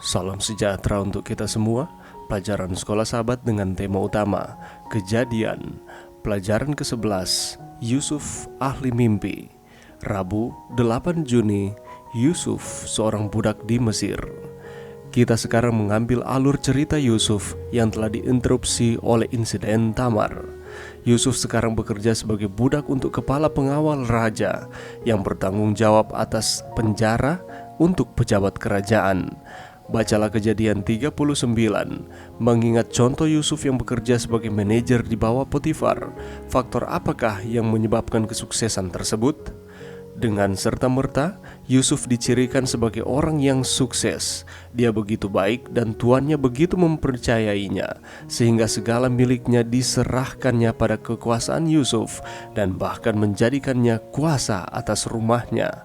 Salam sejahtera untuk kita semua. Pelajaran Sekolah Sahabat dengan tema utama Kejadian. Pelajaran ke-11, Yusuf Ahli Mimpi. Rabu 8 Juni, Yusuf seorang budak di Mesir. Kita sekarang mengambil alur cerita Yusuf yang telah diinterupsi oleh insiden Tamar. Yusuf sekarang bekerja sebagai budak untuk kepala pengawal raja yang bertanggung jawab atas penjara untuk pejabat kerajaan. Bacalah Kejadian 39, mengingat contoh Yusuf yang bekerja sebagai manajer di bawah Potifar. Faktor apakah yang menyebabkan kesuksesan tersebut? Dengan serta-merta, Yusuf dicirikan sebagai orang yang sukses. Dia begitu baik dan tuannya begitu mempercayainya, sehingga segala miliknya diserahkannya pada kekuasaan Yusuf dan bahkan menjadikannya kuasa atas rumahnya.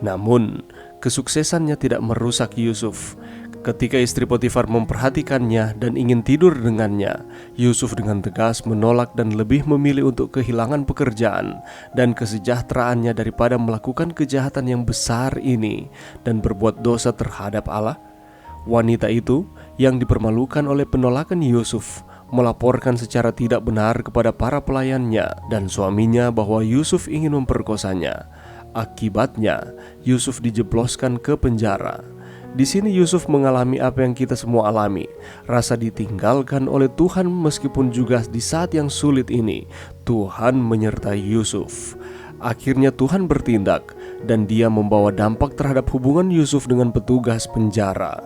Namun, kesuksesannya tidak merusak Yusuf. Ketika istri Potifar memperhatikannya dan ingin tidur dengannya, Yusuf dengan tegas menolak dan lebih memilih untuk kehilangan pekerjaan dan kesejahteraannya daripada melakukan kejahatan yang besar ini dan berbuat dosa terhadap Allah. Wanita itu yang dipermalukan oleh penolakan Yusuf melaporkan secara tidak benar kepada para pelayannya dan suaminya bahwa Yusuf ingin memperkosanya. Akibatnya, Yusuf dijebloskan ke penjara. Di sini Yusuf mengalami apa yang kita semua alami, rasa ditinggalkan oleh Tuhan meskipun juga di saat yang sulit ini, Tuhan menyertai Yusuf. Akhirnya Tuhan bertindak dan dia membawa dampak terhadap hubungan Yusuf dengan petugas penjara.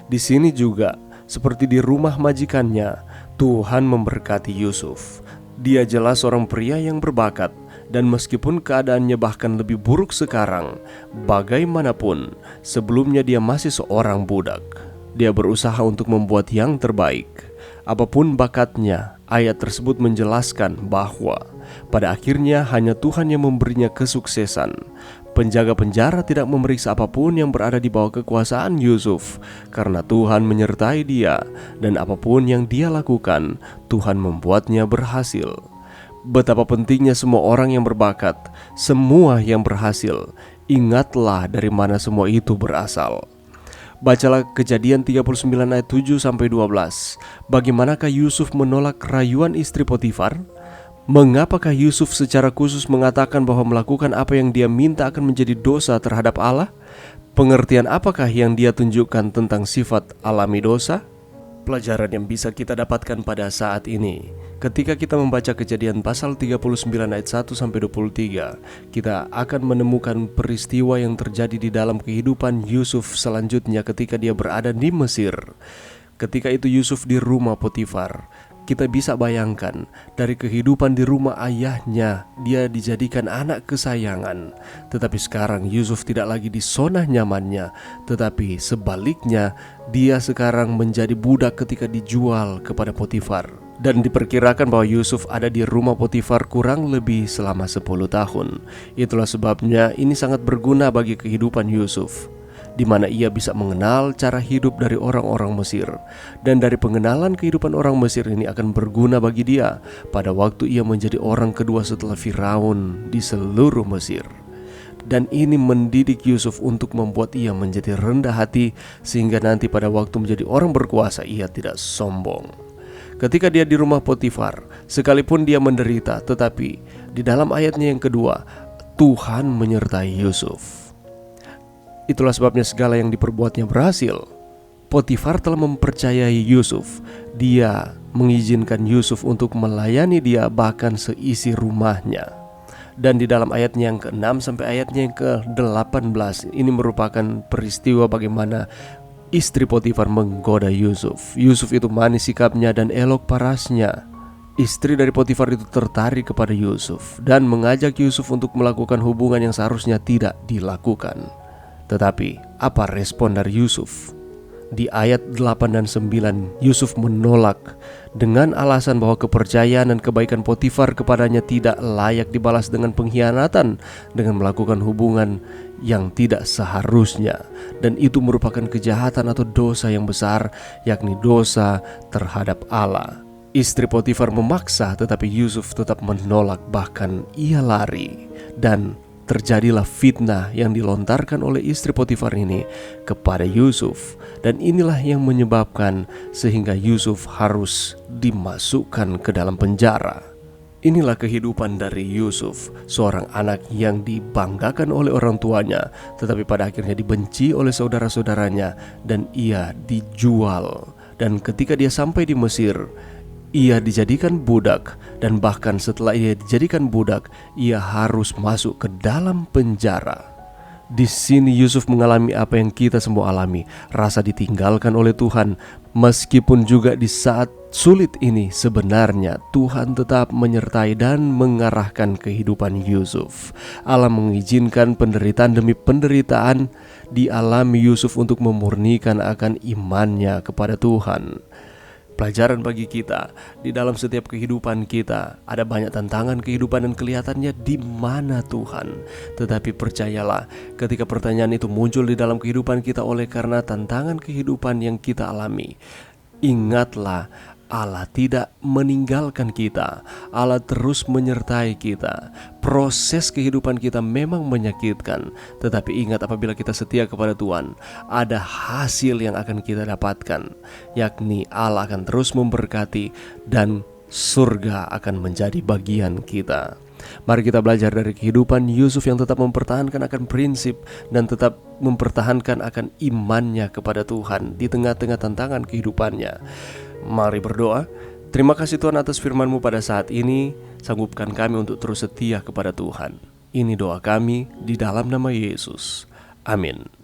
Di sini juga, seperti di rumah majikannya, Tuhan memberkati Yusuf. Dia jelas seorang pria yang berbakat, dan meskipun keadaannya bahkan lebih buruk sekarang, bagaimanapun sebelumnya dia masih seorang budak. Dia berusaha untuk membuat yang terbaik. Apapun bakatnya, ayat tersebut menjelaskan bahwa pada akhirnya hanya Tuhan yang memberinya kesuksesan. Penjaga penjara tidak memeriksa apapun yang berada di bawah kekuasaan Yusuf, karena Tuhan menyertai dia, dan apapun yang dia lakukan, Tuhan membuatnya berhasil. Betapa pentingnya semua orang yang berbakat, semua yang berhasil. Ingatlah dari mana semua itu berasal. Bacalah Kejadian 39 ayat 7-12. Bagaimanakah Yusuf menolak rayuan istri Potifar? Mengapakah Yusuf secara khusus mengatakan bahwa melakukan apa yang dia minta akan menjadi dosa terhadap Allah? Pengertian apakah yang dia tunjukkan tentang sifat alami dosa? Pelajaran yang bisa kita dapatkan pada saat ini, ketika kita membaca Kejadian pasal 39 ayat 1-23, kita akan menemukan peristiwa yang terjadi di dalam kehidupan Yusuf selanjutnya ketika dia berada di Mesir. Ketika itu Yusuf di rumah Potifar. Kita bisa bayangkan, dari kehidupan di rumah ayahnya, dia dijadikan anak kesayangan. Tetapi sekarang Yusuf tidak lagi di zona nyamannya, tetapi sebaliknya, dia sekarang menjadi budak ketika dijual kepada Potifar. Dan diperkirakan bahwa Yusuf ada di rumah Potifar kurang lebih selama 10 tahun. Itulah sebabnya ini sangat berguna bagi kehidupan Yusuf, di mana ia bisa mengenal cara hidup dari orang-orang Mesir. Dan dari pengenalan kehidupan orang Mesir ini akan berguna bagi dia pada waktu ia menjadi orang kedua setelah Firaun di seluruh Mesir. Dan ini mendidik Yusuf untuk membuat ia menjadi rendah hati, sehingga nanti pada waktu menjadi orang berkuasa ia tidak sombong. Ketika dia di rumah Potifar, sekalipun dia menderita, tetapi di dalam ayatnya yang kedua, Tuhan menyertai Yusuf. Itulah sebabnya segala yang diperbuatnya berhasil. Potifar telah mempercayai Yusuf. Dia mengizinkan Yusuf untuk melayani dia bahkan seisi rumahnya. Dan di dalam ayatnya yang ke-6 sampai ayatnya yang ke-18, ini merupakan peristiwa bagaimana istri Potifar menggoda Yusuf. Yusuf itu manis sikapnya dan elok parasnya. Istri dari Potifar itu tertarik kepada Yusuf dan mengajak Yusuf untuk melakukan hubungan yang seharusnya tidak dilakukan. Tetapi apa respon dari Yusuf? Di ayat 8 dan 9, Yusuf menolak dengan alasan bahwa kepercayaan dan kebaikan Potifar kepadanya tidak layak dibalas dengan pengkhianatan, dengan melakukan hubungan yang tidak seharusnya. Dan itu merupakan kejahatan atau dosa yang besar, yakni dosa terhadap Allah. Istri Potifar memaksa, tetapi Yusuf tetap menolak, bahkan ia lari. Dan terjadilah fitnah yang dilontarkan oleh istri Potifar ini kepada Yusuf. Dan inilah yang menyebabkan sehingga Yusuf harus dimasukkan ke dalam penjara. Inilah kehidupan dari Yusuf, seorang anak yang dibanggakan oleh orang tuanya, tetapi pada akhirnya dibenci oleh saudara-saudaranya dan ia dijual. Dan ketika dia sampai di Mesir, ia dijadikan budak, dan bahkan setelah ia dijadikan budak, ia harus masuk ke dalam penjara. Di sini Yusuf mengalami apa yang kita semua alami, rasa ditinggalkan oleh Tuhan. Meskipun juga di saat sulit ini sebenarnya Tuhan tetap menyertai dan mengarahkan kehidupan Yusuf. Allah mengizinkan penderitaan demi penderitaan dialami Yusuf untuk memurnikan akan imannya kepada Tuhan. Pelajaran bagi kita, di dalam setiap kehidupan kita ada banyak tantangan kehidupan dan kelihatannya di mana Tuhan. Tetapi percayalah, ketika pertanyaan itu muncul di dalam kehidupan kita oleh karena tantangan kehidupan yang kita alami, ingatlah, Allah tidak meninggalkan kita. Allah terus menyertai kita. Proses kehidupan kita memang menyakitkan, tetapi ingat, apabila kita setia kepada Tuhan, ada hasil yang akan kita dapatkan, yakni Allah akan terus memberkati dan surga akan menjadi bagian kita. Mari kita belajar dari kehidupan Yusuf yang tetap mempertahankan akan prinsip dan tetap mempertahankan akan imannya kepada Tuhan di tengah-tengah tantangan kehidupannya. Mari berdoa. Terima kasih Tuhan atas firman-Mu pada saat ini. Sanggupkan kami untuk terus setia kepada Tuhan. Ini doa kami di dalam nama Yesus. Amin.